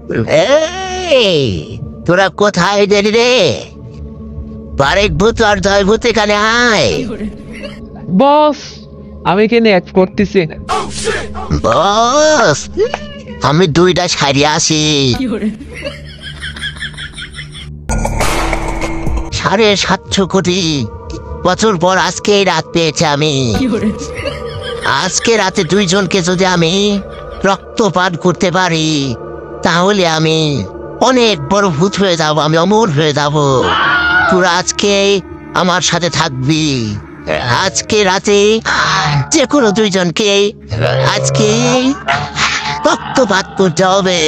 এই তোরা কোথায় গেলি রে? বারেক ভূত আর দয় ভূত এখানে আয়। বস আমি এখানে এক করতেছি। বস আমি 2টা সারিয়ে আছি। 750 কোটি বছর পর আজকে এই রাত পেয়েছে আমি। আজকে রাতে 2 জনকে যদি আমি রক্তপাত করতে পারি তাহলে আমি অনেক বড় ভূত হয়ে যাবো, আমি অমর হয়ে যাব। তোরা আজকে আমার সাথে থাকবি। আজকে রাতে যে কোনো 2 জনকে আজকে রক্তপাত করতে হবে।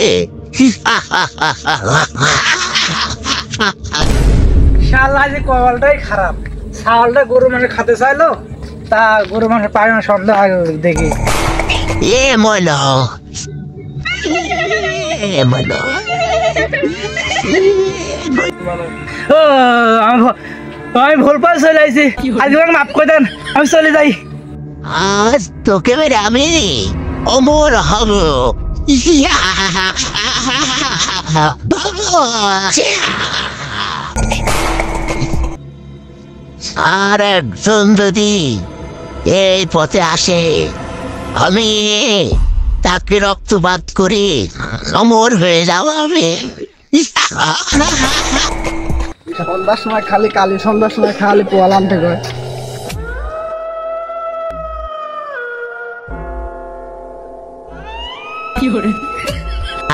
শালা যে কপালটাই খারাপ, ছাগলটা গরু মানে খেতে চাইলো, তা গরু মানে পায় না সন্দেহ দেখি। এ মল মলো ও আমি ভুল পাল চলে আইছি, আজকে মাফ করে দেন, আমি চলে যাই। আজ তোকে মেরে আমি অমর হব। আর একজন যদি এই পথে আসে আমি তাকে রক্তপাত করি অমর হয়ে যাও আমি। সন্ধ্যার সময় খালি কালি, সন্ধ্যার সময় খালি পোয়াল আনতে কয়।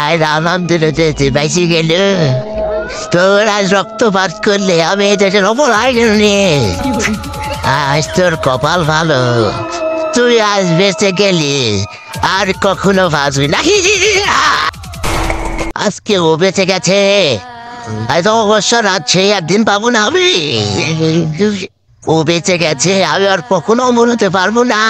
আর আনন্দের যেতে বেঁচে গেল। তোর আজ রক্তপাত করলে আমি এই দেশের অপরাধ নিয়ে। আজ তোর কপাল ভালো, তুই আজ বেঁচে গেলি, আর কখনো বাঁচবি না। আজকে ও বেঁচে গেছে, হয়তো অবশ্য রাত সেই একদিন পাবো না আমি। ও বেঁচে গেছে, আমি আর কখনো অমর হতে পারবো না।